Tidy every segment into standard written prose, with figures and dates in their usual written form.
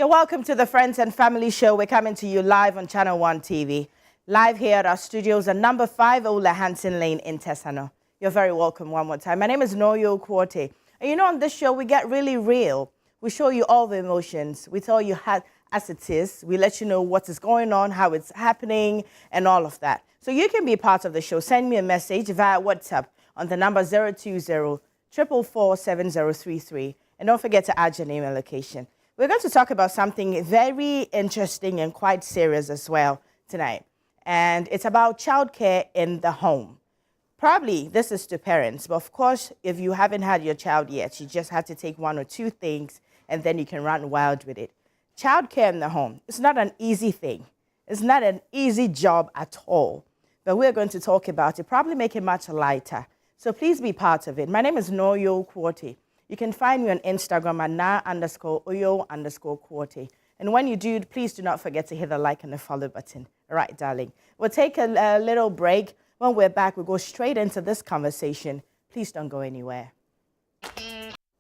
You're welcome to the Friends and Family Show. We're coming to you live on Channel One TV. Live here at our studios at number 5 Ola Hansen Lane in Tesano. You're very welcome one more time. My name is Noyo Kwote. And you know, on this show, we get really real. We show you all the emotions. We tell you how, as it is. We let you know what is going on, how it's happening, and all of that. So you can be part of the show. Send me a message via WhatsApp on the number 020-444-7033. And don't forget to add your name and location. We're going to talk about something very interesting and quite serious as well tonight. And it's about childcare in the home. Probably this is to parents, but of course, if you haven't had your child yet, you just have to take one or two things and then you can run wild with it. Childcare in the home, it's not an easy thing. It's not an easy job at all. But we're going to talk about it, probably make it much lighter. So please be part of it. My name is Noyo Kwote. You can find me on Instagram at na_oyo_Kwote. And when you do, please do not forget to hit the like and the follow button. All right, darling. We'll take a little break. When we're back, we'll go straight into this conversation. Please don't go anywhere.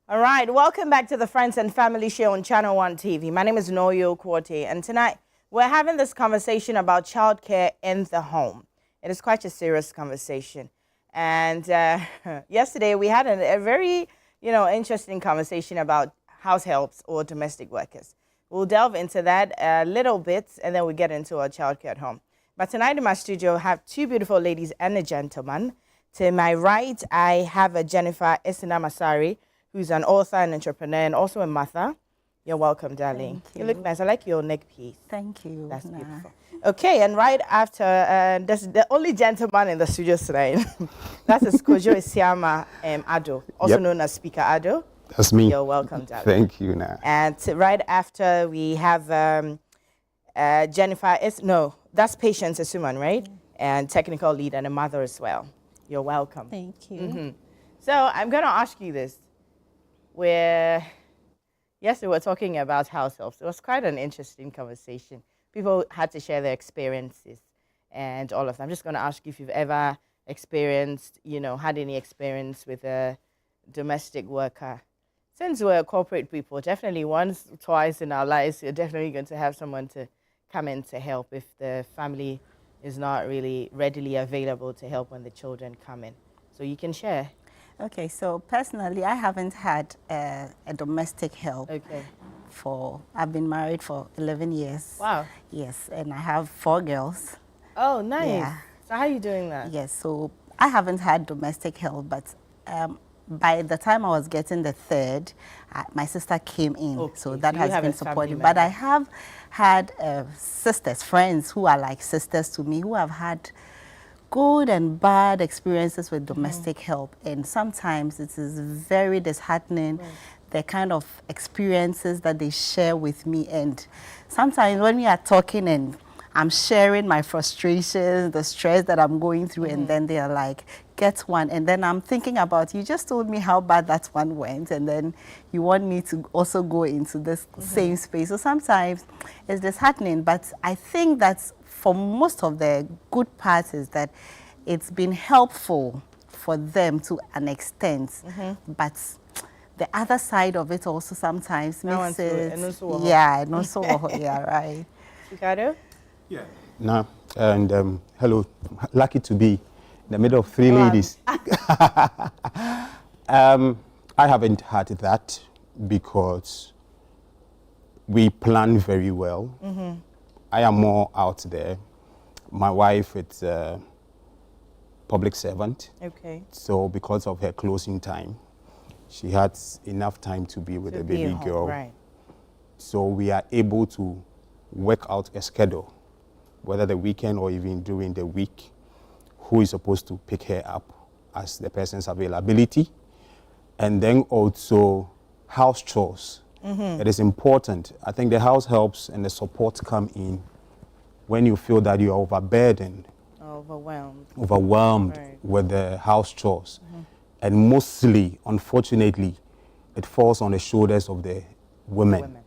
All right, welcome back to the Friends and Family Show on Channel One TV. My name is Noyo Kwote, and tonight we're having this conversation about childcare in the home. It is quite a serious conversation. And yesterday we had a very interesting conversation about house helps or domestic workers. We'll delve into that a little bit, and then we'll get into our childcare at home. But tonight in my studio, I have two beautiful ladies and a gentleman. To my right, I have a Jennifer Esina Masari, who's an author and entrepreneur and also a mother. You're welcome, darling. You look nice. I like your neck piece. Thank you. That's beautiful. Okay, and right after, that's the only gentleman in the studio tonight. That's Kojo Isiama Ado, also known as Speaker Ado. That's me. You're welcome, darling. Thank you, Na. And right after, we have Jennifer, that's Patience Asuman, right? And technical lead and a mother as well. You're welcome. Thank you. So I'm going to ask you this. Yesterday we were talking about house helps. It was quite an interesting conversation. People had to share their experiences and all of that. I'm just going to ask you if you've ever experienced, had any experience with a domestic worker. Since we're corporate people, definitely once, twice in our lives, you're definitely going to have someone to come in to help if the family is not really readily available to help when the children come in. So you can share. Okay, so personally, I haven't had a domestic help. Okay. I've been married for 11 years. Wow. Yes, and I have 4 girls. Oh, nice. Yeah. So how are you doing that? Yes, so I haven't had domestic help, but by the time I was getting the 3rd, my sister came in. Okay. So that has been supportive. But I have had sisters, friends who are like sisters to me, who have had good and bad experiences with domestic help. And sometimes it is very disheartening. Right. The kind of experiences that they share with me. And sometimes when we are talking and I'm sharing my frustrations, the stress that I'm going through, and then they are like, get one. And then I'm thinking about, you just told me how bad that one went, and then you want me to also go into this same space. So sometimes it's disheartening, but I think that for most of the good parts is that it's been helpful for them to an extent, but the other side of it also sometimes makes it, yeah, right. Ricardo? Yeah. No, and hello, lucky to be in the middle of 3 ladies. I haven't had that because we plan very well. I am more out there. My wife is a public servant. Okay. So because of her closing time, she had enough time to be with the baby girl. Right. So we are able to work out a schedule, whether the weekend or even during the week, who is supposed to pick her up as the person's availability. And then also house chores. It is important. I think the house helps and the support come in when you feel that you are overburdened, overwhelmed right. with the house chores. And mostly, unfortunately, it falls on the shoulders of the women.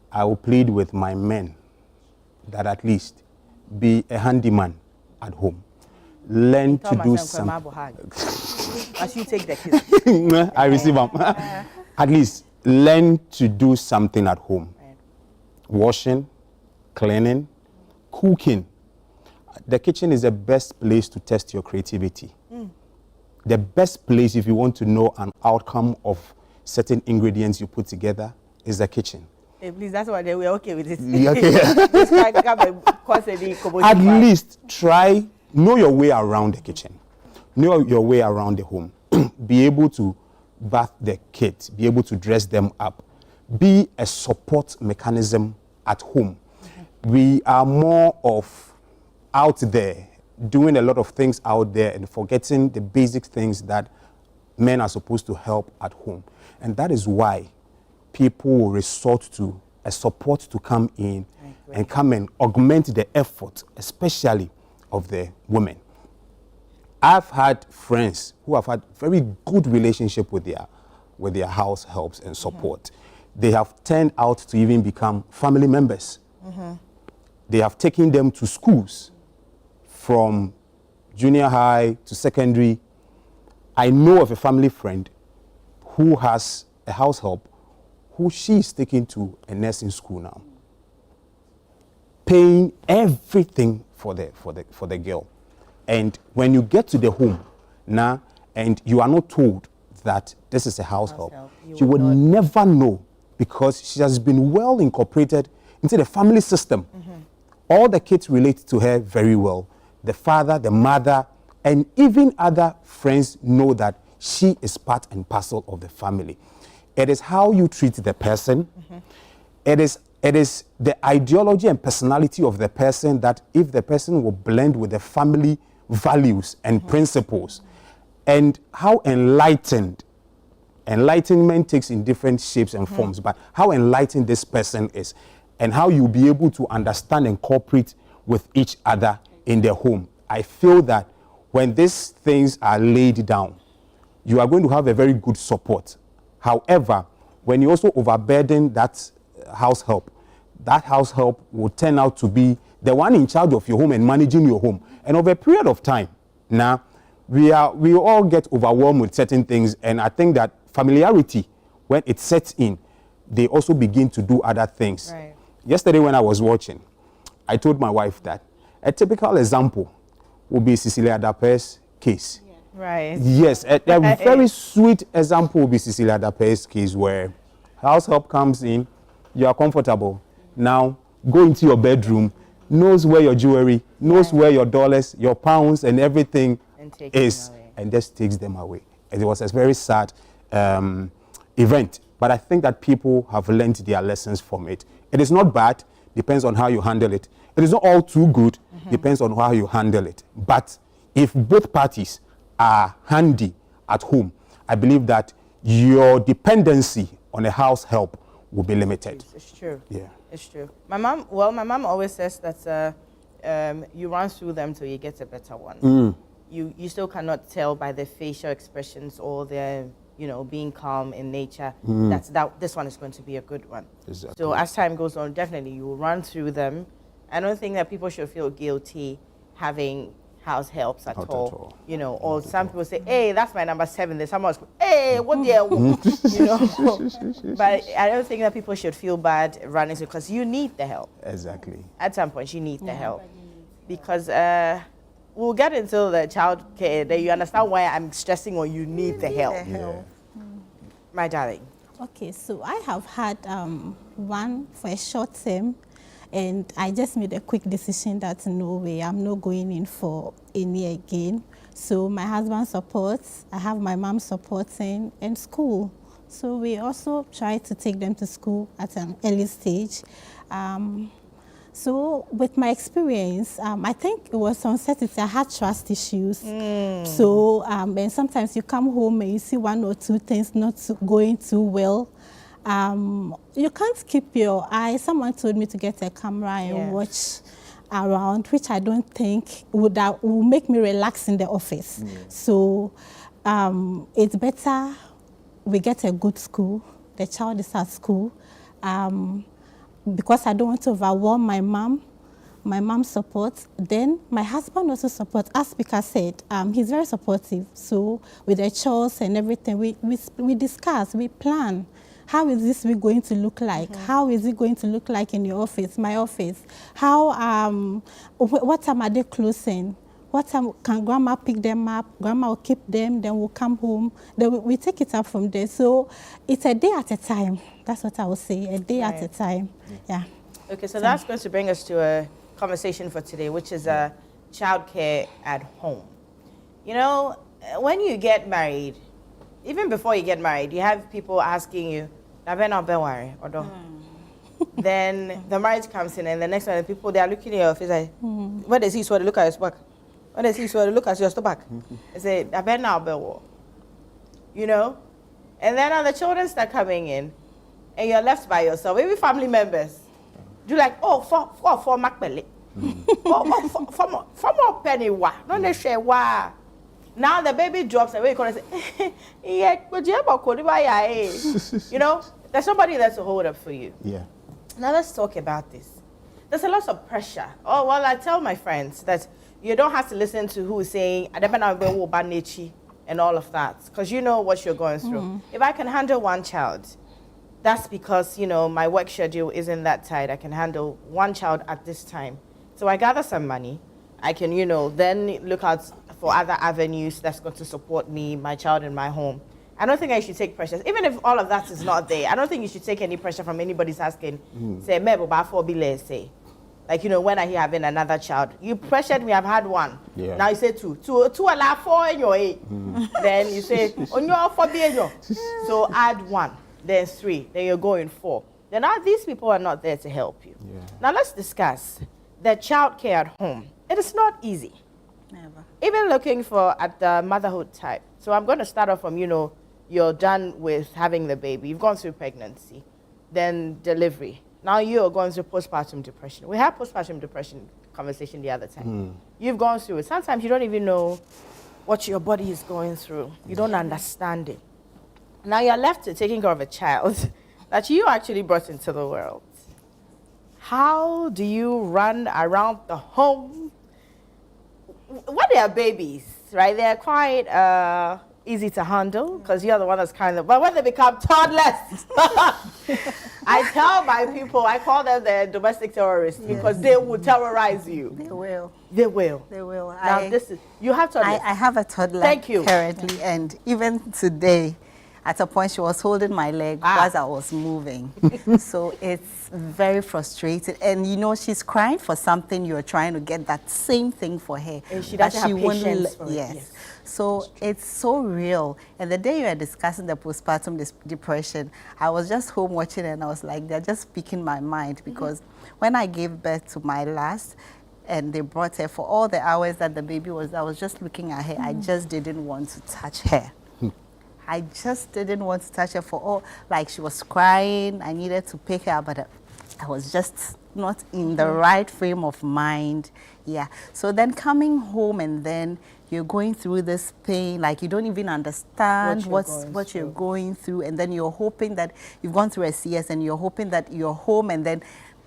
I will plead with my men that at least be a handyman at home. Learn to do something. As you take the kids. I receive them. At least learn to do something at home. washing, cleaning, cooking. The kitchen is the best place to test your creativity. The best place if you want to know an outcome of certain ingredients you put together is the kitchen. Hey, please, that's why we're okay with it. Yeah, okay. At least know your way around the kitchen. Know your way around the home. Be able to bath the kids, be able to dress them up. Be a support mechanism at home. We are more of out there, doing a lot of things out there and forgetting the basic things that men are supposed to help at home. And that is why people will resort to a support to come in and come and augment the effort, especially of the women. I've had friends who have had very good relationship with their house helps and support. They have turned out to even become family members. They have taken them to schools from junior high to secondary. I know of a family friend who has a house help who she is taking to a nursing school now, paying everything for the girl. And when you get to the home now and you are not told that this is a house help, you would never know, because she has been well incorporated into the family system. All the kids relate to her very well. The father, the mother, and even other friends know that she is part and parcel of the family. It is how you treat the person. It is the ideology and personality of the person that if the person will blend with the family values and principles, and how enlightenment takes in different shapes and forms, but how enlightened this person is and how you'll be able to understand and cooperate with each other in the home. I feel that when these things are laid down, you are going to have a very good support. However, when you also overburden that house help will turn out to be the one in charge of your home and managing your home. And over a period of time, now, we all get overwhelmed with certain things, and I think that familiarity, when it sets in, they also begin to do other things. Right. Yesterday when I was watching, I told my wife that a typical example would be Cecilia Dape's case. Yeah. Right. Yes, a very sweet example would be Cecilia Dape's case, where house help comes in, you are comfortable. Now, go into your bedroom, knows where your jewelry, knows where your dollars, your pounds, and everything is, and just takes them away. And it was a very sad event. But I think that people have learned their lessons from it. It is not bad, depends on how you handle it. It is not all too good, depends on how you handle it. But if both parties are handy at home, I believe that your dependency on a house help will be limited. It's true. Yeah. It's true. My mom always says that you run through them till you get a better one. You still cannot tell by the facial expressions or their, being calm in nature that this one is going to be a good one. Exactly. So as time goes on, definitely you will run through them. I don't think that people should feel guilty having house helps at all. Or some people say, hey, that's my number 7. Then someone else, hey, what the But I don't think that people should feel bad running through, because you need the help. Exactly. At some point, you need the help. Because we'll get into the childcare, then you understand why I'm stressing on you need the help. Yeah. My darling. Okay, so I have had one for a short term, and I just made a quick decision that no way, I'm not going in for any again. So my husband supports, I have my mom supporting, and school. So we also try to take them to school at an early stage. So with my experience, I think it was uncertainty. I had trust issues. So and sometimes you come home and you see 1 or 2 things not going too well. You can't keep your eye. Someone told me to get a camera and watch around, which I don't think would make me relax in the office. So it's better we get a good school. The child is at school. Because I don't want to overwhelm my mom. My mom supports. Then my husband also supports. As Speaker said, he's very supportive. So with the chores and everything, we discuss, we plan. how is this week going to look like? How is it going to look like in your office, my office? How, what time are they closing? What time can grandma pick them up? Grandma will keep them, then we'll come home. Then we take it up from there. So it's a day at a time. That's what I would say, a day at a time. Yeah. Okay, so that's going to bring us to a conversation for today, which is childcare at home. You know, when you get married, even before you get married, you have people asking you, then the marriage comes in, and the next one, the people, they are looking at your face like, what does he swear to look at your stomach? What does he swear to look at your stomach? They say, you know? And then the children start coming in, and you're left by yourself, maybe family members. You're like, oh, for Macbelly. For more penny, wa. No, they share wa. Now the baby drops, and we call and say, yeah, you know, there's somebody there to hold up for you. Yeah. Now let's talk about this. There's a lot of pressure. Oh, well, I tell my friends that you don't have to listen to who is saying, and all of that, because you know what you're going through. If I can handle one child, that's because, you know, my work schedule isn't that tight. I can handle one child at this time. So I gather some money. I can, you know, then look out for other avenues that's going to support me, my child, and my home. I don't think I should take pressure. Even if all of that is not there, I don't think you should take any pressure from anybody's asking, say, say. Like, you know, when are you having another child? You pressured me, I've had one. Yeah. Now you say two allow 4 in your 8. Then you say, on your 4 being. So add 1, then 3, then you're going 4. Then now these people are not there to help you. Yeah. Now let's discuss the childcare at home. It is not easy. Never. Even looking for at the motherhood type. So I'm going to start off from, you know, you're done with having the baby. You've gone through pregnancy, then delivery. Now you're going through postpartum depression. We had postpartum depression conversation the other time. You've gone through it. Sometimes you don't even know what your body is going through. You don't understand it. Now you're left to taking care of a child that you actually brought into the world. How do you run around the home? When they are babies, right? They're quite easy to handle because you're the one that's kind of, but when they become toddlers, I tell my people, I call them the domestic terrorists because they will terrorize you. They will. They will. They will. Now you have toddlers. I have a toddler. Thank you. Currently, and even today, at a point she was holding my leg as I was moving. So it's very frustrating. And you know, she's crying for something, you're trying to get that same thing for her. And she doesn't have patience for it. Yes. So it's so real. And the day you were discussing the postpartum depression, I was just home watching and I was like, they're just speaking my mind because when I gave birth to my last, and they brought her for all the hours that the baby was, I was just looking at her. I just didn't want to touch her. I just didn't want to touch her for all, like she was crying, I needed to pick her up, but I was just not in the right frame of mind. Yeah. So then coming home and then you're going through this pain, like you don't even understand what you're going through, and then you're hoping that you've gone through a CS and you're hoping that you're home and then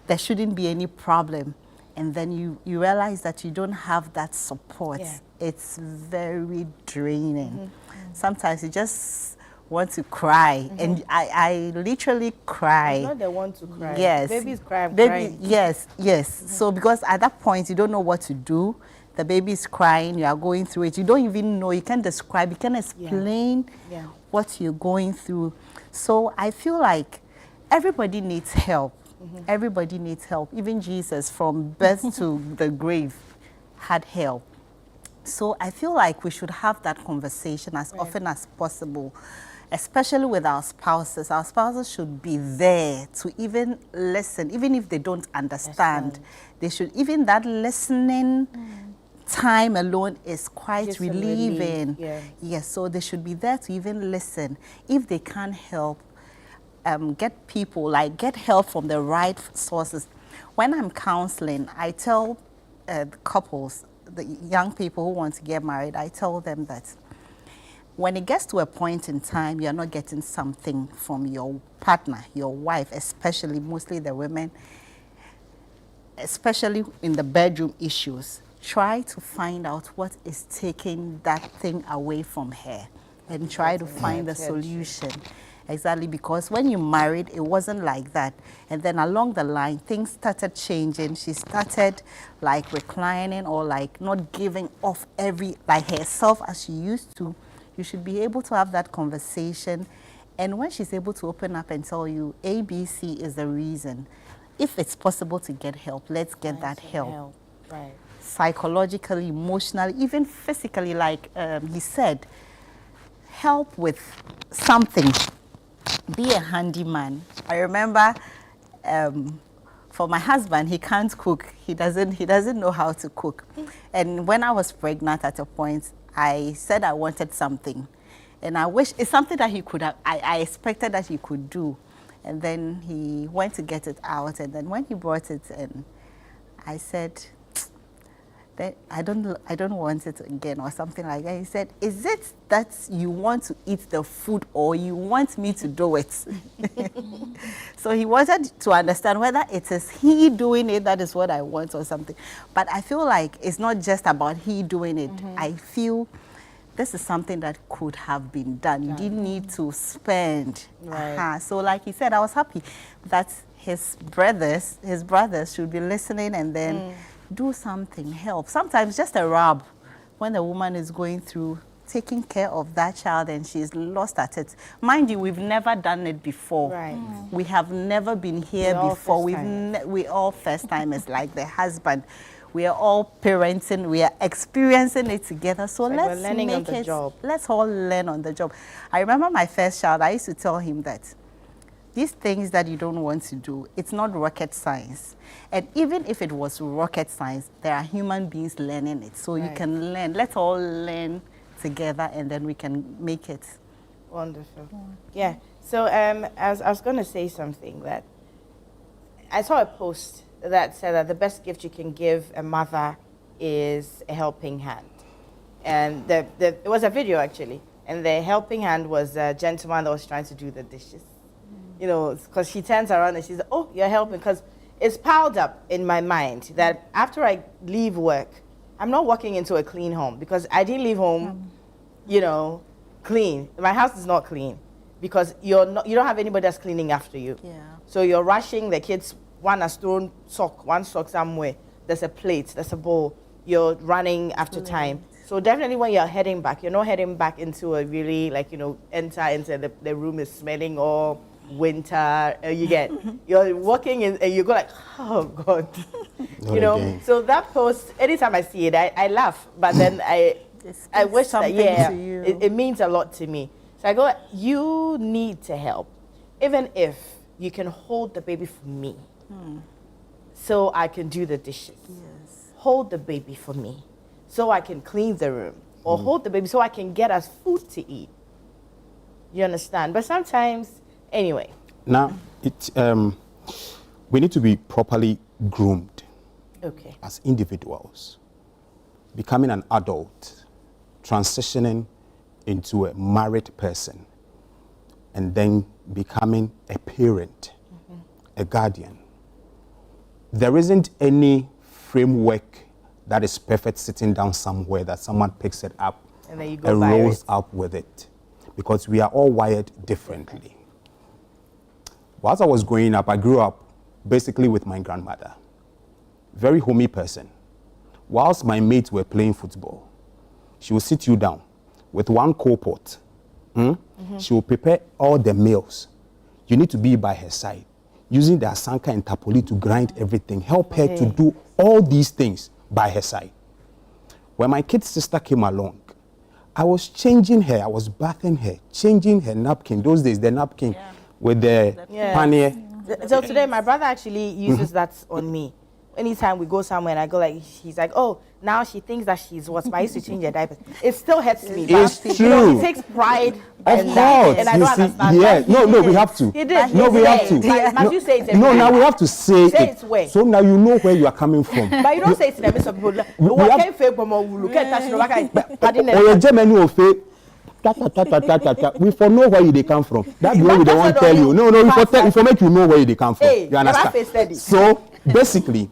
there shouldn't be any problem. And then you realize that you don't have that support. Yeah. It's very draining. Sometimes you just want to cry, and I literally cry. It's not they want to cry. Yes. Babies cry. Yes. So because at that point you don't know what to do. The baby is crying. You are going through it. You don't even know. You can't describe. You can't explain what you're going through. So I feel like everybody needs help. Everybody needs help. Even Jesus, from birth to the grave, had help. So I feel like we should have that conversation as often as possible, especially with our spouses. Our spouses should be there to even listen, even if they don't understand. They should, even that listening time alone is quite relieving. Yes, so they should be there to even listen. If they can't help, get people, like get help from the right sources. When I'm counseling, I tell couples, the young people who want to get married, I tell them that when it gets to a point in time, you're not getting something from your partner, your wife, especially, mostly the women, especially in the bedroom issues, try to find out what is taking that thing away from her and try to find a solution. Exactly, because when you married, it wasn't like that. And then along the line, things started changing. She started like reclining or like not giving off like herself as she used to. You should be able to have that conversation. And when she's able to open up and tell you ABC is the reason, if it's possible to get help, let's get that help. Right. Psychologically, emotionally, even physically, like he said, help with something. Be a handyman. I remember for my husband, he can't cook. He doesn't know how to cook. And when I was pregnant at a point, I said I wanted something. And I wish it's something that he could have, I expected that he could do. And then he went to get it out. And then when he brought it in, I said, I don't want it again or something like that. He said, is it that you want to eat the food or you want me to do it? So he wanted to understand whether it is he doing it that is what I want or something. But I feel like it's not just about he doing it. I feel this is something that could have been done. You didn't need to spend. Right. So like he said, I was happy that his brothers should be listening and then do something, help. Sometimes just a rub when the woman is going through taking care of that child and she's lost at it. Mind you, we've never done it before. Right. We have never been here before. We all first timers, like the husband. We are all parenting. We are experiencing it together. So Like let's we're learning on make the it. job. Let's all learn on the job. I remember my first child. I used to tell him that these things that you don't want to do, it's not rocket science. And even if it was rocket science, there are human beings learning it. So you can learn. Let's all learn together and then we can make it. Wonderful. Yeah. So I was going to say something that I saw a post that said that the best gift you can give a mother is a helping hand. And it was a video actually. And the helping hand was a gentleman that was trying to do the dishes. You know, because she turns around and she's like, oh, you're helping. Because it's piled up in my mind that after I leave work, I'm not walking into a clean home because I didn't leave home, you know, clean. My house is not clean because you don't have anybody that's cleaning after you. Yeah. So you're rushing the kids, one has thrown one sock somewhere, there's a plate, there's a bowl, you're running after time. So definitely when you're heading back, you're not heading back into a really, like, you know, enter into the room is smelling all winter, you're walking in and you go like, oh God, you know. Again. So that post, anytime I see it, I laugh, but then I wish that, it means a lot to me. So I go, you need to help, even if you can hold the baby for me, so I can do the dishes. Yes. Hold the baby for me, so I can clean the room, or hold the baby so I can get us food to eat. You understand? But sometimes, anyway. Now, we need to be properly groomed as individuals, becoming an adult, transitioning into a married person, and then becoming a parent, a guardian. There isn't any framework that is perfect sitting down somewhere that someone picks it up And then you go and by rolls it. up with it, because we are all wired differently. Whilst I was growing up, I grew up basically with my grandmother, very homey person. Whilst my mates were playing football, she will sit you down with one coal pot. She will prepare all the meals. You need to be by her side, using the asanka and tapoli to grind everything, help her to do all these things by her side. When my kid's sister came along, I was changing her, I was bathing her, changing her napkin. Those days, the napkin with the pannier. So today, my brother actually uses that on me. Anytime we go somewhere and I go like, he's like, oh, now she thinks that she's what? I used to change her diapers. It still hurts me. It's but, true. You know, he takes pride Of in that, course, and I you don't see, understand. yeah, But no, he we have to. He did. No, we have to. Must you say it? No, now we have to say it where? so now you know where you are coming from. But you don't say it to the midst of people. We have- we for know where they come from. That's where we don't want to tell you. No, we for make you know where they come from. Hey, You understand? So basically,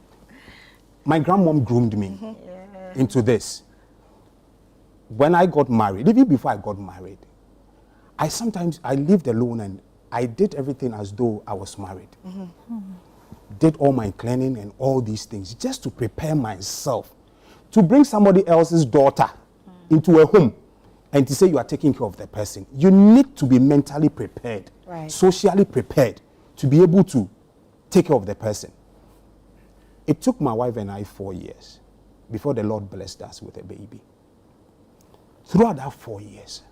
my grandmom groomed me into this. When I got married, even before I got married, I lived alone and I did everything as though I was married. Did all my cleaning and all these things just to prepare myself to bring somebody else's daughter into a home and to say you are taking care of the person. You need to be mentally prepared, socially prepared to be able to take care of the person. It took my wife and I 4 years before the Lord blessed us with a baby. Throughout that 4 years,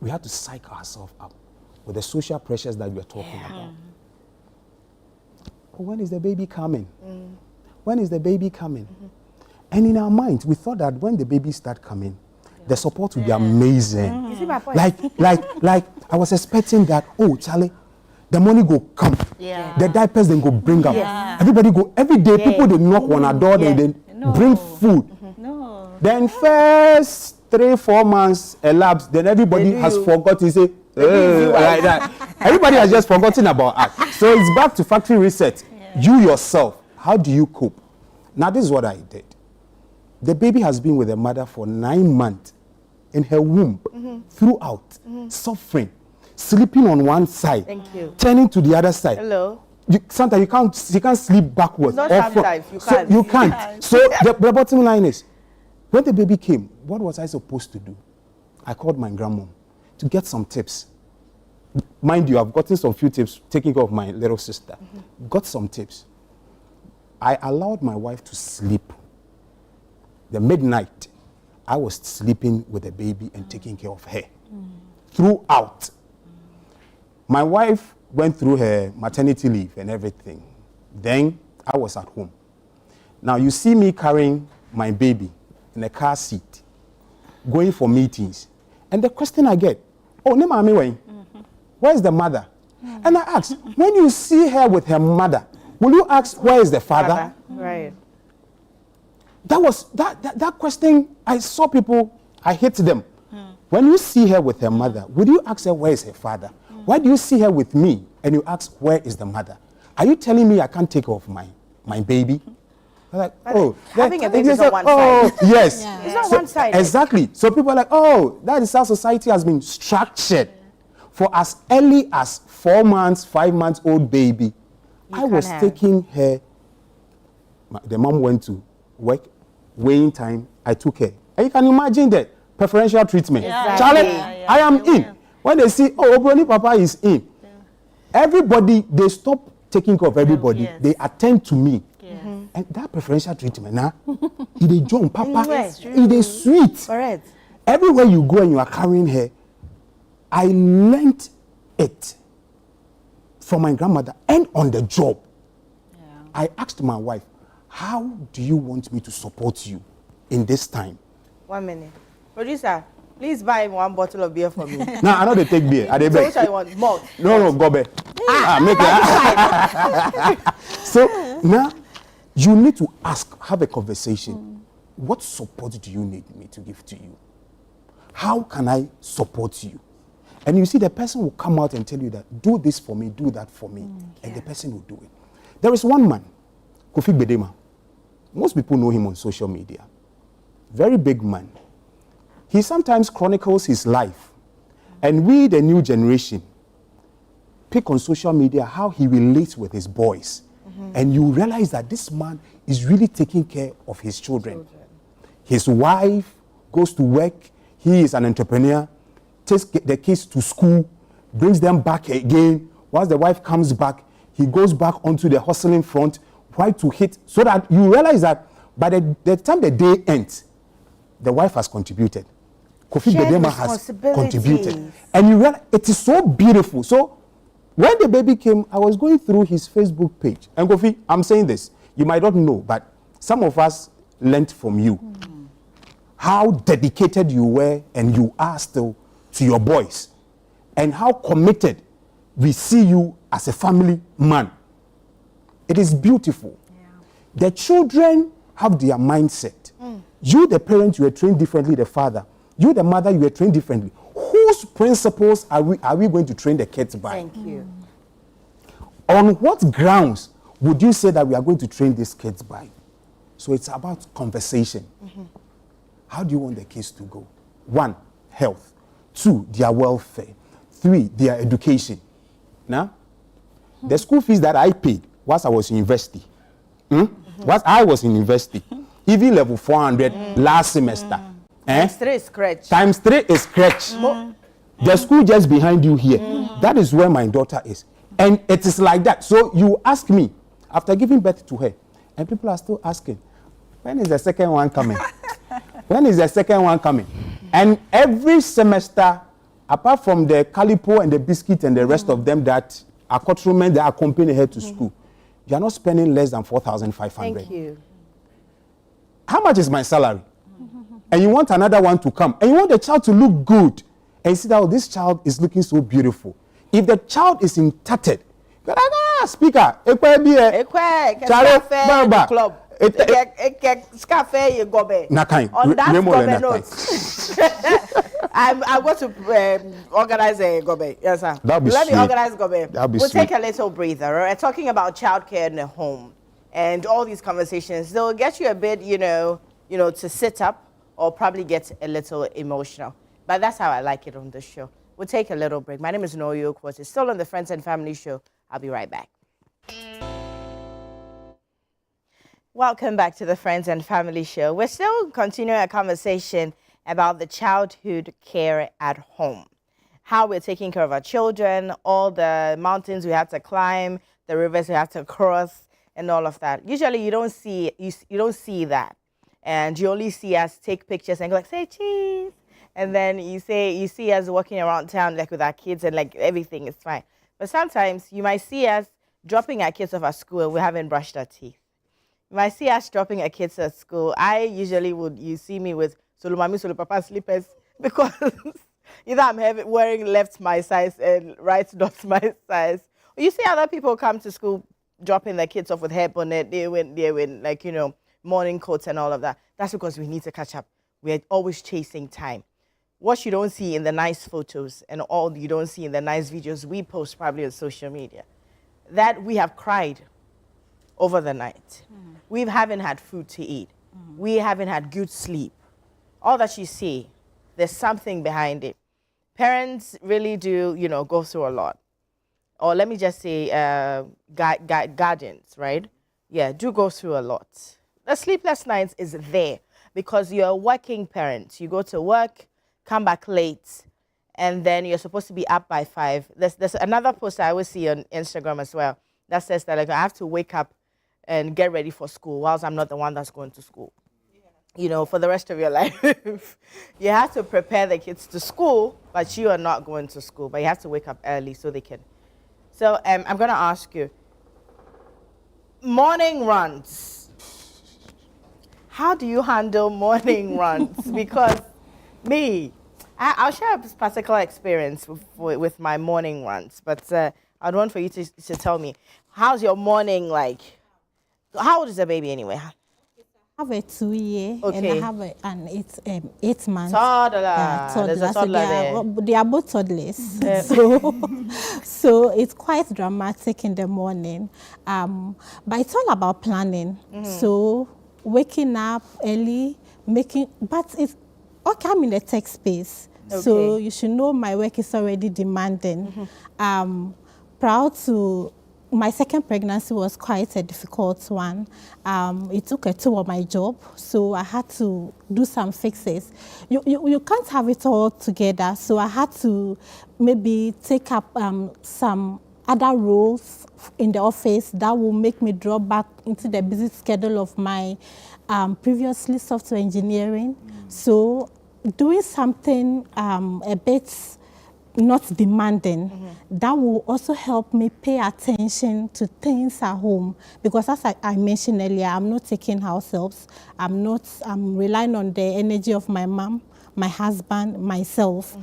we had to psych ourselves up with the social pressures that we are talking about. Oh, when is the baby coming? When is the baby coming? And in our minds, we thought that when the baby start coming, the support would be amazing. You see my point? Like I was expecting that, oh, Charlie, the money go come. The diapers then go bring up. Everybody go, every day people they knock on our door, they bring food. Then first 3-4 months elapsed, then everybody has forgotten to say, like that. Everybody has just forgotten about us. So it's back to factory reset. You yourself, how do you cope? Now this is what I did. The baby has been with the mother for 9 months in her womb, throughout, suffering, sleeping on one side, turning to the other side. Hello. Sometimes you can't sleep backwards. Not sometimes, you can't. So you can't. So the bottom line is, when the baby came, what was I supposed to do? I called my grandmom to get some tips. Mind you, I've gotten some few tips taking care of my little sister. Got some tips. I allowed my wife to sleep. The midnight, I was sleeping with the baby and taking care of her. Throughout. My wife went through her maternity leave and everything. Then I was at home. Now you see me carrying my baby in a car seat, going for meetings. And the question I get, oh, where's the mother? And I ask, when you see her with her mother, will you ask, where is the father? Right. That was that question. I saw people, I hit them. When you see her with her mother, would you ask her, where is her father? Why do you see her with me and you ask, where is the mother? Are you telling me I can't take care of my baby? Like, oh, having a baby is not one side. Yes. It's not one side. Exactly. So people are like, oh, that is how society has been structured. For as early as 4 months, 5 months old baby, I was taking her. The mom went to work, weighing time, I took her. And you can imagine that preferential treatment. Charlie, I am in. When they see, oh, Obroni Papa is in, everybody, they stop taking care of everybody. They attend to me. And that preferential treatment, it is John Papa, it is sweet. Correct. Everywhere you go and you are carrying her, I learned it from my grandmother and on the job. I asked my wife, how do you want me to support you in this time? 1 minute. Producer, please buy 1 bottle of beer for me. Now, I know they take beer. Are they So which I want? Malt. No, go back. Make it. So now, you need to ask, have a conversation. What support do you need me to give to you? How can I support you? And you see, the person will come out and tell you that, do this for me, do that for me. And the person will do it. There is one man, Kofi Bedema. Most people know him on social media. Very big man. He sometimes chronicles his life. And we, the new generation, pick on social media how he relates with his boys. And you realize that this man is really taking care of his children. His wife goes to work. He is an entrepreneur. Takes the kids to school. Brings them back again. Once the wife comes back, he goes back onto the hustling front. Why to hit? So that you realize that by the time the day ends, the wife has contributed. Kofi Bedema has contributed. And you realize it is so beautiful. So when the baby came, I was going through his Facebook page. And Kofi, I'm saying this. You might not know, but some of us learnt from you. How dedicated you were and you are still to your boys. And how committed we see you as a family man. It is beautiful. The children have their mindset. You, the parent, you were trained differently, the father. You, the mother, you were trained differently. Whose principles are we going to train the kids by? Thank you. On what grounds would you say that we are going to train these kids by? So it's about conversation. How do you want the kids to go? 1, health. 2, their welfare. 3, their education. Now, the school fees that I paid whilst I was in university, whilst I was in university, even level 400 last semester. Times 3 is scratch. Times 3 is scratch. The school just behind you here. That is where my daughter is. And it is like that. So you ask me, after giving birth to her, and people are still asking, when is the second one coming? When is the second one coming? And every semester, apart from the calipo and the biscuit and the rest of them that accoutrement that accompany her to school, you are not spending less than 4,500. Thank you. How much is my salary? And you want another one to come. And you want the child to look good. And you see that, oh, this child is looking so beautiful. If the child is in tattered, you're like, speaker, club. Nakai. On that gobe note, I'm going to organize a gobe. Yes, sir. Let me organize gobe. We'll sweet. take a little breather. Right? Talking about childcare in the home and all these conversations, they'll get you a bit, you know, to sit up or probably get a little emotional. But that's how I like it on this show. We'll take a little break. My name is Noyo Kwos. It's still on the Friends and Family Show. I'll be right back. Welcome back to the Friends and Family Show. We're still continuing a conversation about the childhood care at home. How we're taking care of our children, all the mountains we have to climb, the rivers we have to cross, and all of that. Usually you don't see that. And you only see us take pictures and go like, say cheese. And then you see us walking around town like with our kids and like everything is fine. But sometimes you might see us dropping our kids off at school and we haven't brushed our teeth. You might see us dropping our kids at school. You see me with Solomami, Solopapa slippers because either I'm wearing left my size and right not my size. Or you see other people come to school dropping their kids off with hair bonnet, they went like, morning coats and all of that. That's because we need to catch up. We're always chasing time. What you don't see in the nice photos and all you don't see in the nice videos we post probably on social media, that we have cried over the night. We haven't had food to eat. We haven't had good sleep. All that you see, there's something behind it. Parents really do, go through a lot. Or let me just say guardians, right? Yeah, do go through a lot. The sleepless nights is there because you're a working parent. You go to work, come back late, and then you're supposed to be up by 5. There's another post I always see on Instagram as well that says that like I have to wake up and get ready for school whilst I'm not the one that's going to school. Yeah. For the rest of your life. You have to prepare the kids to school, but you are not going to school. But you have to wake up early so they can. So I'm going to ask you, morning runs. How do you handle morning runs? Because I'll share a particular experience with my morning runs, but I'd want for you to tell me, how's your morning like? How old is the baby anyway? I have a 2-year Okay. and I have an 8 months. Toddler. Yeah, There's a toddler there. They are both toddlers. So it's quite dramatic in the morning. But it's all about planning. So waking up early, but it's okay, I'm in the tech space. Okay. So you should know my work is already demanding. Proud to, my second pregnancy was quite a difficult one. It took a toll on my job, so I had to do some fixes. You can't have it all together, so I had to maybe take up some other roles in the office that will make me drop back into the busy schedule of my previously software engineering. So doing something a bit not demanding, that will also help me pay attention to things at home. Because as I mentioned earlier, I'm not taking house helps. I'm relying on the energy of my mom, my husband, myself.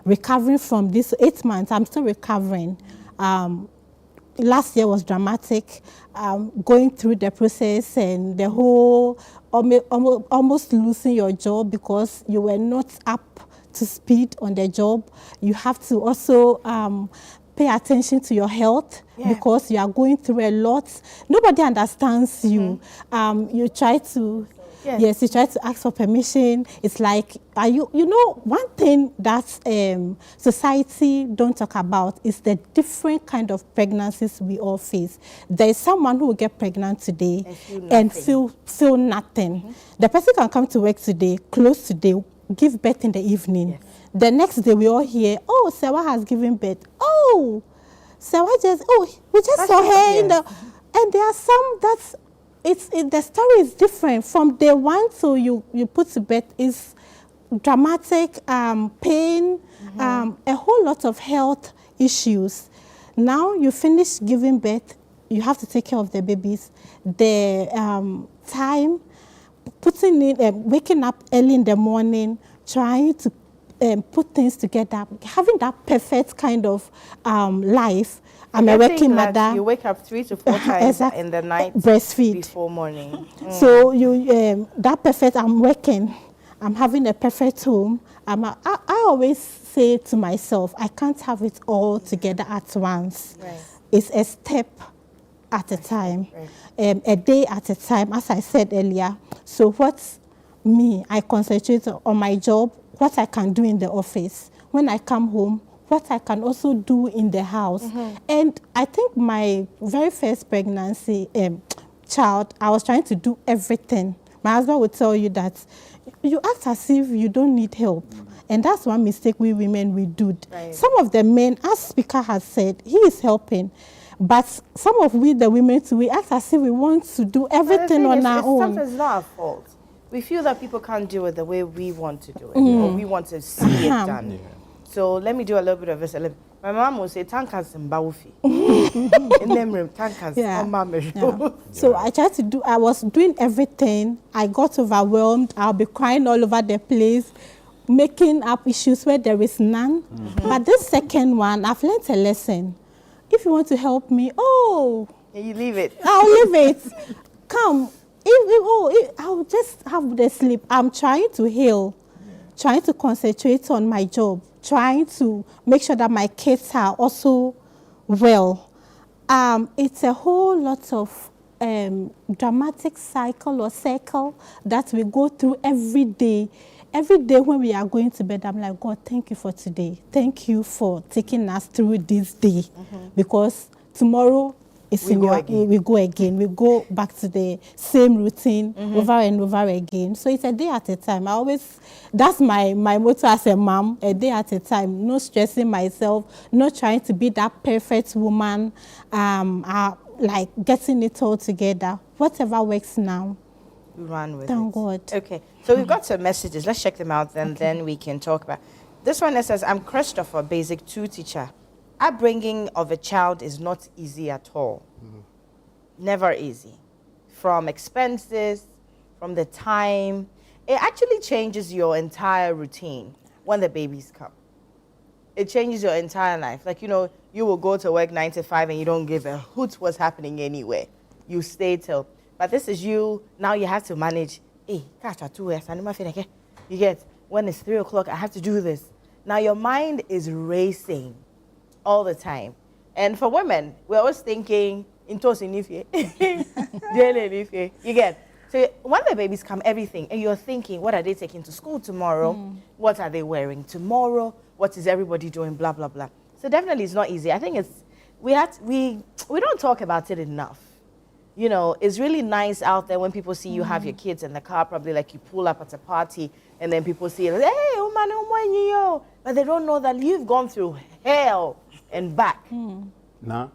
Recovering from this 8 months, I'm still recovering. Last year was dramatic, going through the process and the whole, almost losing your job because you were not up to speed on the job. You have to also pay attention to your health because you are going through a lot. Nobody understands you. You try to Yes, you try to ask for permission. It's like, you know, one thing that society don't talk about is the different kind of pregnancies we all face. There is someone who will get pregnant today and feel nothing. The person can come to work today, close today, give birth in the evening. Yes. The next day we all hear, oh, Sewa has given birth. Oh, Sewa we just saw her in the, and there are some that's, the story is different. From day one till you put to bed is dramatic, pain, a whole lot of health issues. Now you finish giving birth, you have to take care of the babies. The time, putting in, waking up early in the morning, trying to put things together, having that perfect kind of life. I'm a working mother. You wake up 3 to 4 times in the night, breastfeed before morning. So you that perfect. I'm working. I'm having a perfect home. I always say to myself, I can't have it all together at once. Right. It's a step at a time, a day at a time, as I said earlier. So what's me? I concentrate on my job, what I can do in the office. When I come home, what I can also do in the house. And I think my very first pregnancy child, I was trying to do everything. My husband would tell you that you act as if you don't need help. And that's one mistake we women we do. Right. Some of the men, as Speaker has said, he is helping. But some of we, the women too, we act as if we want to do everything on our own. Sometimes it's not our fault. We feel that people can't do it the way we want to do it, or we want to see it done. Yeah. So let me do a little bit of this. My mom will say, "Tankas and baufi." In them room, tankas. Yeah. So I tried to do. I was doing everything. I got overwhelmed. I'll be crying all over the place, making up issues where there is none. But this second one, I've learned a lesson. If you want to help me, you leave it. I'll leave it. Come. I'll just have the sleep. I'm trying to heal, trying to concentrate on my job, trying to make sure that my kids are also well. It's a whole lot of dramatic cycle or circle that we go through every day. Every day when we are going to bed, I'm like, God, thank you for today. Thank you for taking us through this day. Because tomorrow, we go again. We go back to the same routine over and over again. So it's a day at a time. That's my motto as a mom, a day at a time. No stressing myself, not trying to be that perfect woman, like getting it all together. Whatever works now. We run with Thank God. Okay, so we've got some messages. Let's check them out, and then we can talk about. This one that says, I'm Christopher, Basic 2 teacher. Upbringing of a child is not easy at all. Never easy. From expenses, from the time. It actually changes your entire routine when the babies come. It changes your entire life. Like, you will go to work 9 to 5 and you don't give a hoot what's happening anywhere. You stay till. But this is you. Now you have to manage. You get, when it's 3 o'clock, I have to do this. Now your mind is racing all the time. And for women, we're always thinking, you get. So when the babies come, everything, and you're thinking, what are they taking to school tomorrow? What are they wearing tomorrow? What is everybody doing? Blah, blah, blah. So definitely it's not easy. I think we don't talk about it enough. It's really nice out there when people see you have your kids in the car, probably like you pull up at a party, and then people see it, hey, but they don't know that you've gone through hell and back. Nah.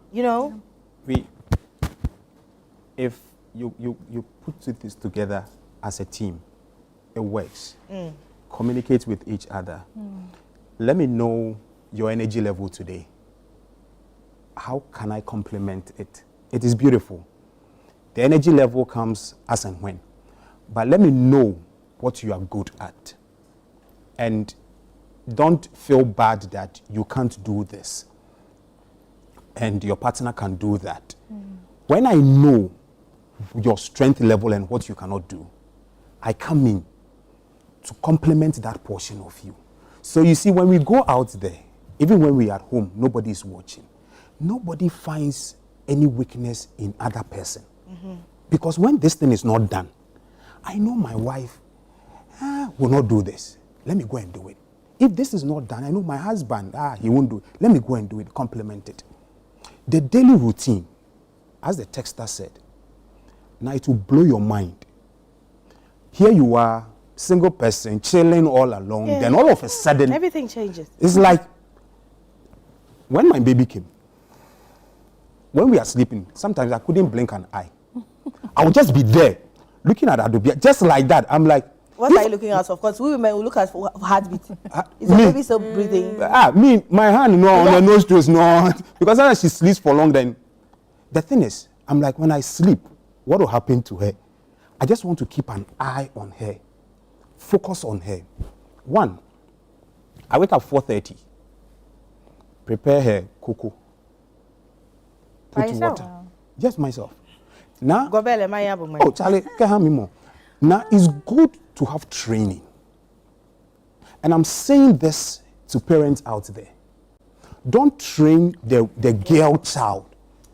If you put this together as a team, it works. Communicate with each other. Let me know your energy level today. How can I complement it? It is beautiful. The energy level comes as and when. But let me know what you are good at. And don't feel bad that you can't do this. And your partner can do that. When I know your strength level and what you cannot do, I come in to complement that portion of you. So you see, when we go out there, even when we are at home, nobody is watching. Nobody finds any weakness in other person. Because when this thing is not done, I know my wife will not do this. Let me go and do it. If this is not done, I know my husband, he won't do it. Let me go and do it, complement it. The daily routine, as the texter said, now it will blow your mind. Here you are, single person, chilling all alone, then all of a sudden, everything changes. It's like, when my baby came, when we are sleeping, sometimes I couldn't blink an eye. I would just be there, looking at Adobe, just like that. I'm like, what are you looking at? Of course, we women will look at for heartbeat. Is the me, baby still breathing? Me, my hand, no, on the nostrils, no. Because sometimes she sleeps for long, then. The thing is, I'm like, when I sleep, what will happen to her? I just want to keep an eye on her. Focus on her. One, I wake up 4:30. Prepare her cocoa. Put water. Just myself. Now, oh, Charlie, can have me more. Now, it's good to have training. And I'm saying this to parents out there. Don't train the girl child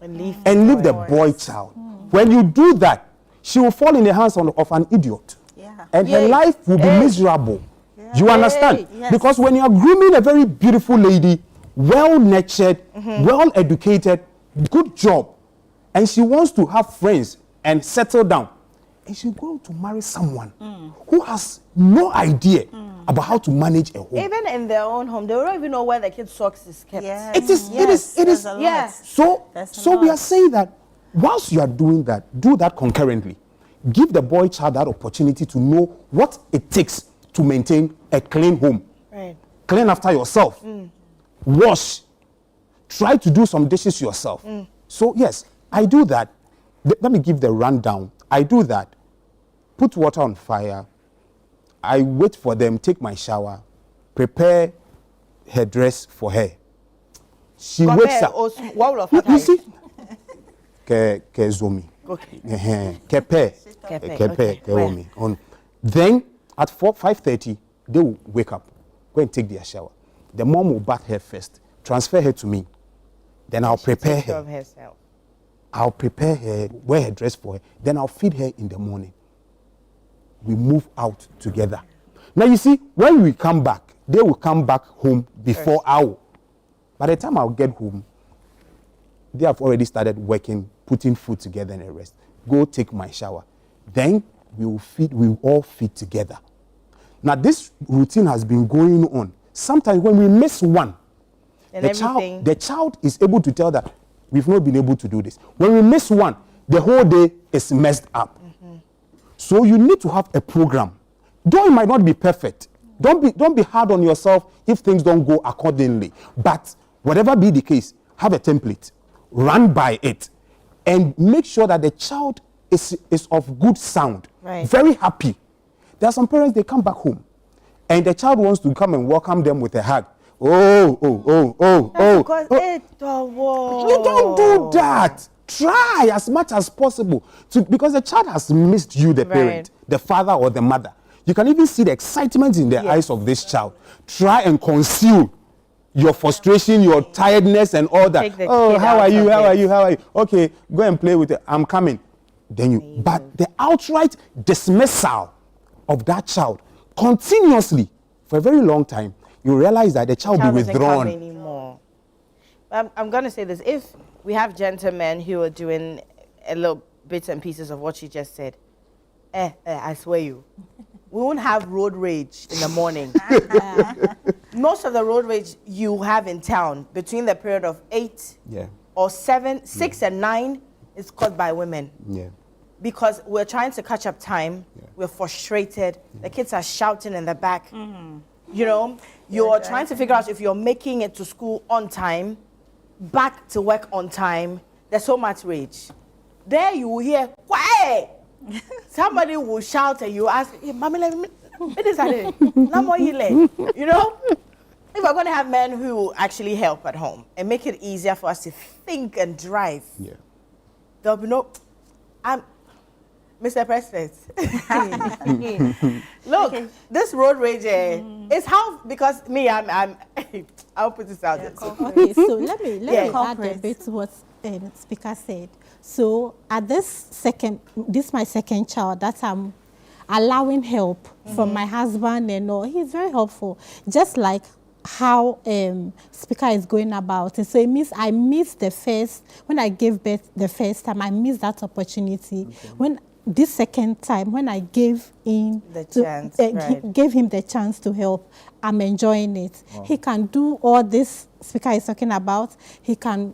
and leave the boy child. When you do that, she will fall in the hands of an idiot. Yeah. And her life will be miserable. Yeah. You understand? Yes. Because when you are grooming a very beautiful lady, well-nurtured, well-educated, good job, and she wants to have friends and settle down, and she's going to marry someone who has no idea about how to manage a home. Even in their own home, they don't even know where the kid's socks is kept. Yes. It is. Yes. So we are saying that whilst you are doing that, do that concurrently. Give the boy child that opportunity to know what it takes to maintain a clean home. Right. Clean after yourself. Wash. Try to do some dishes yourself. So yes, I do that. Let me give the rundown. I do that. Put water on fire. I wait for them, take my shower, prepare her dress for her. She wakes up. You see? Ke zomi. Okay. Kepe. Then at 5:30, they will wake up, go and take their shower. The mom will bath her first, transfer her to me. Then I'll prepare her. I'll prepare her, wear her dress for her. Then I'll feed her in the morning. We move out together. Now you see, when we come back, they will come back home before hour. By the time I'll get home, they have already started working, putting food together and the rest. Go take my shower. Then we will all feed together. Now this routine has been going on. Sometimes when we miss one, the child is able to tell that we've not been able to do this. When we miss one, the whole day is messed up. So you need to have a program. Though it might not be perfect, don't be hard on yourself if things don't go accordingly. But whatever be the case, have a template, run by it, and make sure that the child is of good sound, very happy. There are some parents, they come back home, and the child wants to come and welcome them with a hug. Oh. You don't do that. Try as much as possible because the child has missed you, the parent, the father or the mother. You can even see the excitement in the eyes of this child. Try and conceal your frustration, your tiredness and all that. Oh, how are you? How are you? Okay, go and play with it. I'm coming. But the outright dismissal of that child continuously for a very long time, you realize that the child will be withdrawn. Anymore. I'm going to say this. If we have gentlemen who are doing a little bits and pieces of what she just said, I swear you, we won't have road rage in the morning. Most of the road rage you have in town between the period of 8 or 7, 6 and 9 is caused by women. Yeah. Because we're trying to catch up time. Yeah. We're frustrated. The kids are shouting in the back. You know, you're trying to figure out if you're making it to school on time, back to work on time. There's so much rage. There you will hear, quiet. Somebody will shout and you ask, hey, Mommy, what is that? No more you know? If we're going to have men who will actually help at home and make it easier for us to think and drive, there'll be no... Mr. President, look, this road rage is how, because me, I'll put this out there. Okay, so let me add a bit to what the speaker said. So at this my second child that allowing help from my husband and all. He's very helpful, just like how speaker is going about it. So it means I missed the first, when I gave birth the first time, I missed that opportunity. When this second time, when I gave him gave him the chance to help, I'm enjoying it. He can do all this speaker is talking about. He can,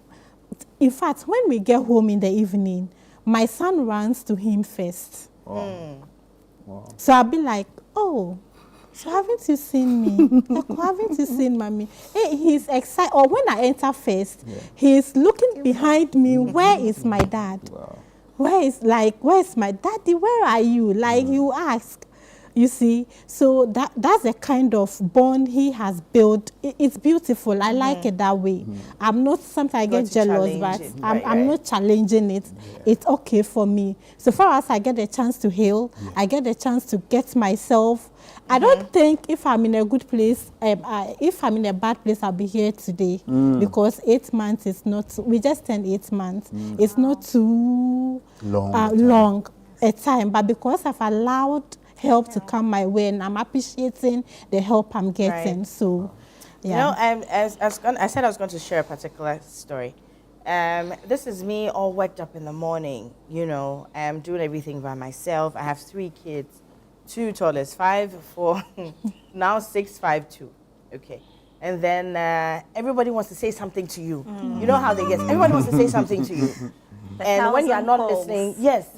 in fact, when we get home in the evening, my son runs to him first. So I'll be like, oh, so haven't you seen me? Haven't you seen mommy? Hey, he's excited. Or when I enter first, he's looking behind me. Where is my dad? Where's my daddy? Where are you? Like you ask, you see. So that's the kind of bond he has built. It's beautiful. I like it that way. I'm not, sometimes I get jealous, but I'm not challenging it. It's okay for me. So far as I get a chance to heal, I get a chance to get myself. I don't think if I'm in a good place, if I'm in a bad place, I'll be here today. Because 8 months is not, we just turned 8 months. It's not too long a time. But because I've allowed help to come my way and I'm appreciating the help I'm getting. So, yeah. You know, I said I was going to share a particular story. This is me all worked up in the morning, you know, I'm doing everything by myself. I have 3 kids. 2 toddlers, 5, 4, now 6, 5, 2. Okay. And then everybody wants to say something to you. You know how they get, everybody wants to say something to you. And when you're not listening,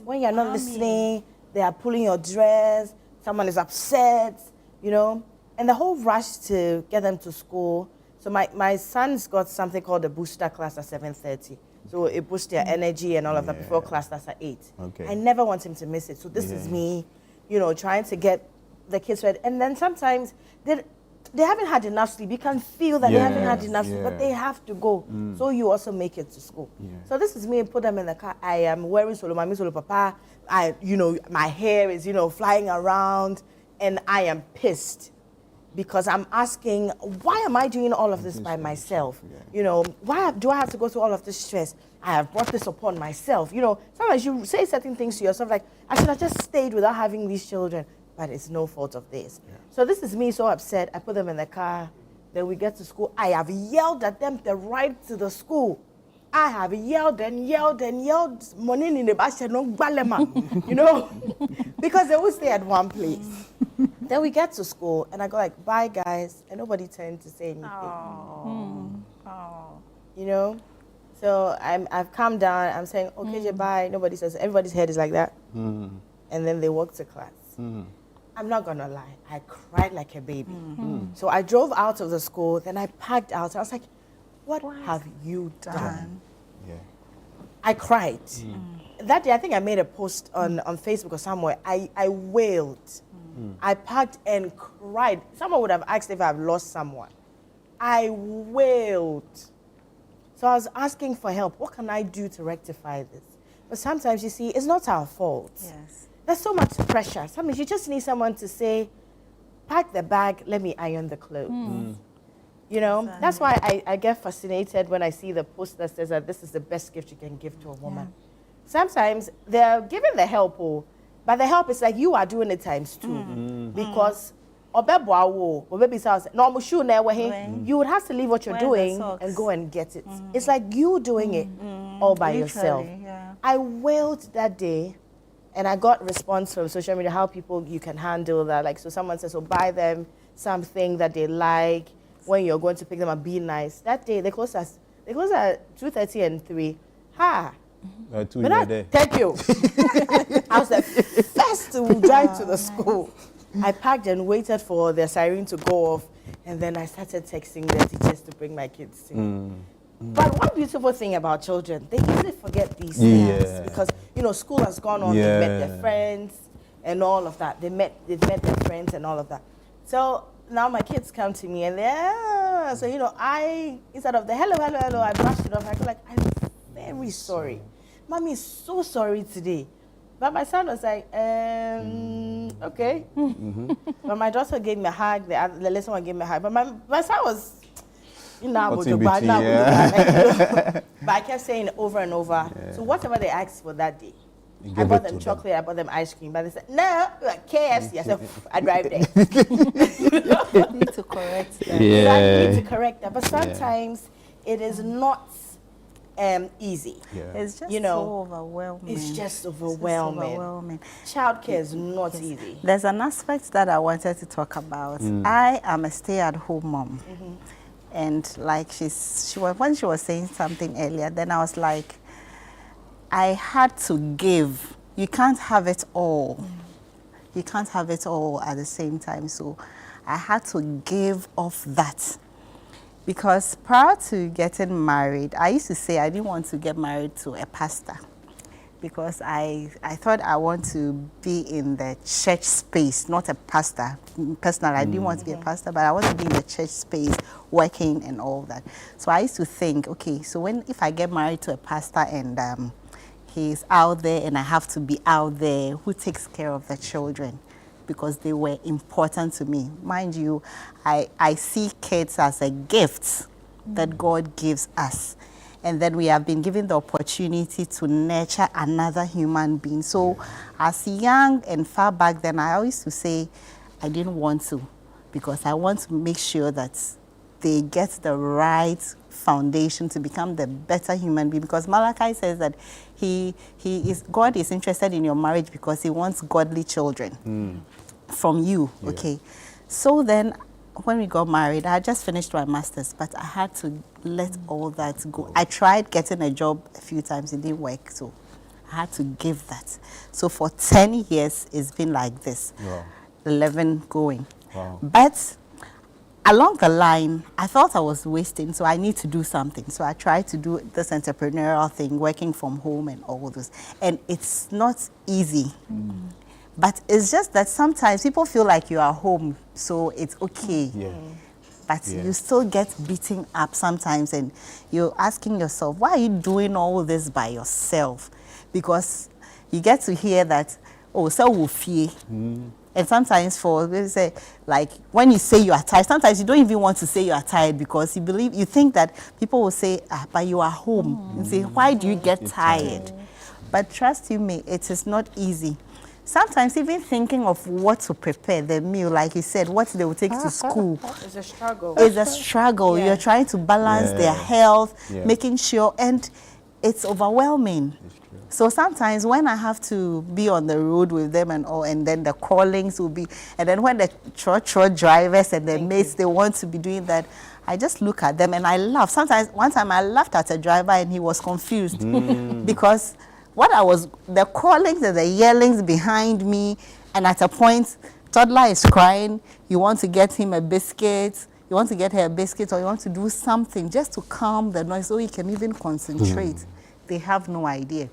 when you're not listening, they are pulling your dress, someone is upset, you know. And the whole rush to get them to school. So my son's got something called a booster class at 7:30. So it boosts their energy and all of that before class starts at 8. Okay. I never want him to miss it. So this is me, you know, trying to get the kids ready. And then sometimes they haven't had enough sleep. You can feel that they haven't had enough sleep, but they have to go. So you also make it to school. So this is me, put them in the car. I am wearing solo mami, solo papa. You know, my hair is, you know, flying around and I am pissed because I'm asking, why am I doing all of this by myself? You know, why do I have to go through all of this stress? I have brought this upon myself. You know, sometimes you say certain things to yourself like, I should have just stayed without having these children, but it's no fault of theirs. So this is me so upset. I put them in the car. Then we get to school. I have yelled at them the ride to the school. I have yelled and yelled and yelled, money in the basket, no balema, you know, because they always stay at one place. Then we get to school and I go like, bye guys, and nobody turned to say anything. You know? So I've calmed down. I'm saying, okay, bye. Nobody says, everybody's head is like that. And then they walk to class. I'm not going to lie. I cried like a baby. So I drove out of the school. Then I packed out. I was like, what have you done? I cried. That day, I think I made a post on Facebook or somewhere. I wailed. I packed and cried. Someone would have asked if I've lost someone. I wailed. So I was asking for help. What can I do to rectify this? But sometimes, you see, it's not our fault. There's so much pressure. Sometimes you just need someone to say, pack the bag, let me iron the clothes. You know, that's why I get fascinated when I see the post that says that this is the best gift you can give to a woman. Sometimes they're giving the help, but the help is like you are doing it times 2. Because you would have to leave what you're doing and go and get it. It's like you doing it all by yourself. I wailed that day and I got response from social media, how you can handle that. Like, so someone says, so buy them something that they like when you're going to pick them up, be nice. That day, they closed at 2:30 and 3. Thank you. I was the first to drive to the school. I packed and waited for their siren to go off, and then I started texting their teachers to bring my kids to me. But one beautiful thing about children, they easily forget these things because, you know, school has gone on, they've met their friends and all of that. They've met their friends and all of that. So now my kids come to me and so, you know, instead of the hello, I brushed it off. I go like, I'm very sorry. Mommy is so sorry today. But my son was like, okay. But my daughter gave me a hug. The lesson one gave me a hug. But my son was, you know, but I kept saying it over and over. So whatever they asked for that day, I bought them chocolate, I bought them ice cream, but they said, no, KFC. I said, I drive there. You need to correct that. I need to correct that. But sometimes it is not easy. It's just so overwhelming. It's just overwhelming. Childcare is not easy. There's an aspect that I wanted to talk about. I am a stay-at-home mom. And like when she was saying something earlier, then I was like, I had to give. You can't have it all. You can't have it all at the same time. So I had to give off that. Because prior to getting married, I used to say I didn't want to get married to a pastor. Because I thought I want to be in the church space, not a pastor. Personally, I didn't want to be a pastor, but I want to be in the church space, working and all that. So I used to think, okay, so if I get married to a pastor and he's out there and I have to be out there, who takes care of the children? Because they were important to me. Mind you, I see kids as a gift that God gives us. And then we have been given the opportunity to nurture another human being. So as young and far back then, I always used to say I didn't want to, because I want to make sure that they get the right foundation to become the better human being. Because Malachi says that God is interested in your marriage because he wants godly children from you. Okay. So then when we got married, I had just finished my master's, but I had to let all that go. I tried getting a job a few times, it didn't work, so I had to give that. So for 10 years, it's been like this, 11 going. But along the line, I felt I was wasting, so I need to do something. So I tried to do this entrepreneurial thing, working from home and all this. And it's not easy. But it's just that sometimes people feel like you are home, so it's okay. But you still get beaten up sometimes, and you're asking yourself, why are you doing all this by yourself? Because you get to hear that, oh, so will fear. And sometimes they say, like, when you say you are tired, sometimes you don't even want to say you are tired because you think that people will say, but you are home. And say, why do you get tired? But trust you me, it is not easy. Sometimes even thinking of what to prepare, the meal, like you said, what they will take to school. It's a struggle. It's a struggle. You're trying to balance their health, making sure, and it's overwhelming. So sometimes when I have to be on the road with them and all, and then the callings will be, and then when the truck drivers and the mates, they want to be doing that, I just look at them and I laugh. Sometimes, one time I laughed at a driver and he was confused because the callings and the yellings behind me, and at a point, toddler is crying, you want to get him a biscuit, you want to get her a biscuit, or you want to do something just to calm the noise so he can even concentrate. They have no idea.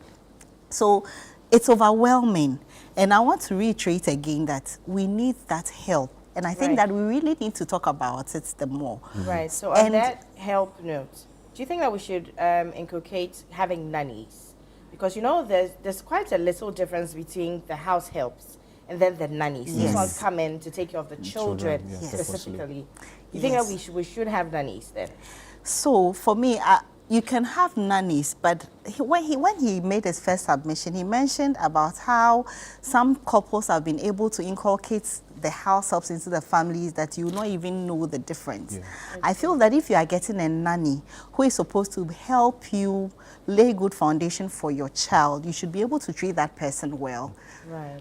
So it's overwhelming. And I want to reiterate again that we need that help. And I think that we really need to talk about it the more. Right. So on that help note, do you think that we should inculcate having nannies? Because, you know, there's quite a little difference between the house helps and then the nannies. These ones come in to take care of the children specifically. You think that we should have nannies then? So for me, you can have nannies, but when he made his first submission, he mentioned about how some couples have been able to inculcate the house helps into the families that you not even know the difference. I feel that if you are getting a nanny who is supposed to help you lay good foundation for your child, you should be able to treat that person well,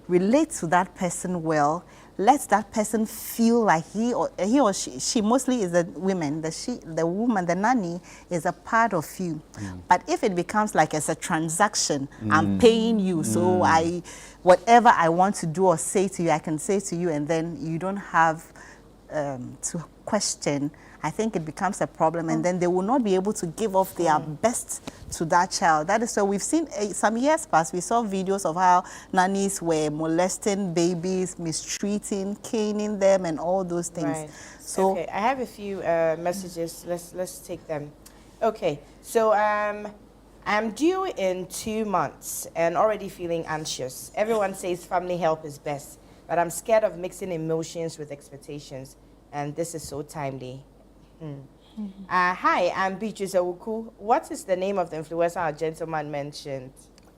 relate to that person well, let that person feel like he or she mostly is the women, the woman, the nanny is a part of you. But if it becomes like it's a transaction, I'm paying you, so whatever I want to do or say to you, I can say to you, and then you don't have to question, I think it becomes a problem, and then they will not be able to give off their best to that child. That is why we've seen some years past, we saw videos of how nannies were molesting babies, mistreating, caning them, and all those things. So okay, I have a few messages. Let's take them. Okay, so I'm due in 2 months and already feeling anxious. Everyone says family help is best, but I'm scared of mixing emotions with expectations, and this is so timely. Hi, I'm Beatrice Awuku. What is the name of the influencer our gentleman mentioned?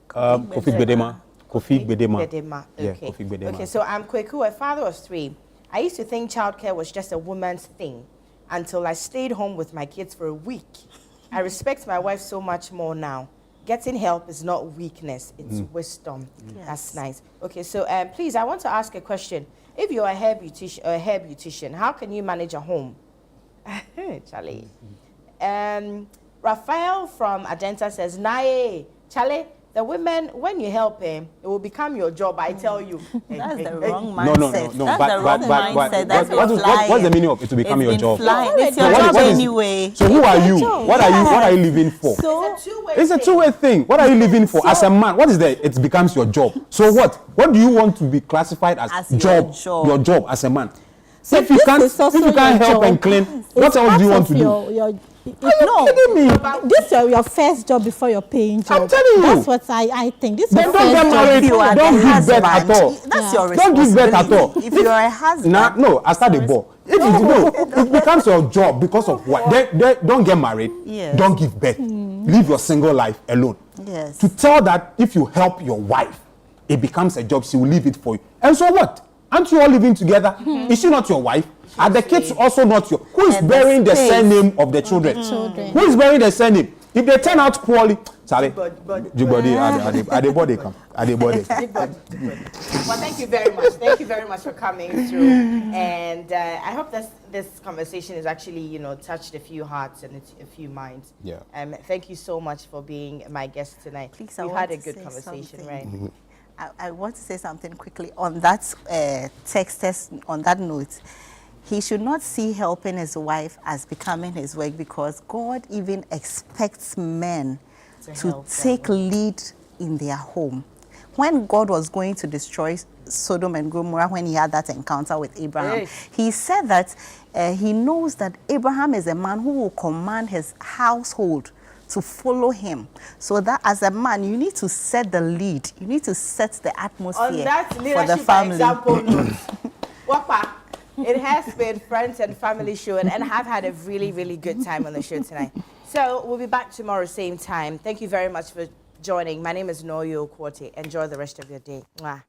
Kofi Bedema. Kofi Bedema. Bedema. Yeah, Okay. Kofi Bedema. Okay, so I'm Kweku, a father of 3. I used to think childcare was just a woman's thing until I stayed home with my kids for a week. I respect my wife so much more now. Getting help is not weakness, it's wisdom. Yes. That's nice. Okay, so please, I want to ask a question. If you're a hair beautician, how can you manage a home? Charlie. Raphael from Adenta says, Nae, Charlie, the women, when you help him, it will become your job, I tell you. That's the wrong mindset. No. That's But the wrong mindset. That's what's the meaning of it to become your job? It's your job anyway. So who are you? What are you living for? So It's a two-way thing. What are you living for? As a man, what is that? It becomes your job. So what? What do you want to be classified as your job? Your job as a man. So if you can't help and clean, what else do you want to do? No, kidding me? This is your first job before your paying job. I'm telling you. That's what I think. This is Then your don't get first married. job. Don't give birth at all. That's your Don't give birth at all. responsibility. If you're a husband. No, I start the ball. If it becomes your job because of what? Don't get married. Yes. Don't give birth. Live your single life alone. Yes. To tell that if you help your wife, it becomes a job, she will leave it for you. And so what? Aren't you all living together? Is she not your wife? Are the kids also not your? Who is bearing the surname of the children? Who is bearing the surname? If they turn out poorly, sorry, Jigbody, are they body come? Are they body? Well, thank you very much. Thank you very much for coming through. And I hope this conversation has actually, touched a few hearts and a few minds. Yeah. Thank you so much for being my guest tonight. Please, we had a good conversation, right? I want to say something quickly on that on that note. He should not see helping his wife as becoming his work, because God even expects men to take lead in their home. When God was going to destroy Sodom and Gomorrah, when he had that encounter with Abraham, he said that he knows that Abraham is a man who will command his household to follow him. So that as a man, you need to set the lead. You need to set the atmosphere On that for the family. Example note, Wapa, it has been Friends and Family Show, and I've had a really, really good time on the show tonight. So we'll be back tomorrow, same time. Thank you very much for joining. My name is Noyo Kwote. Enjoy the rest of your day. Mwah.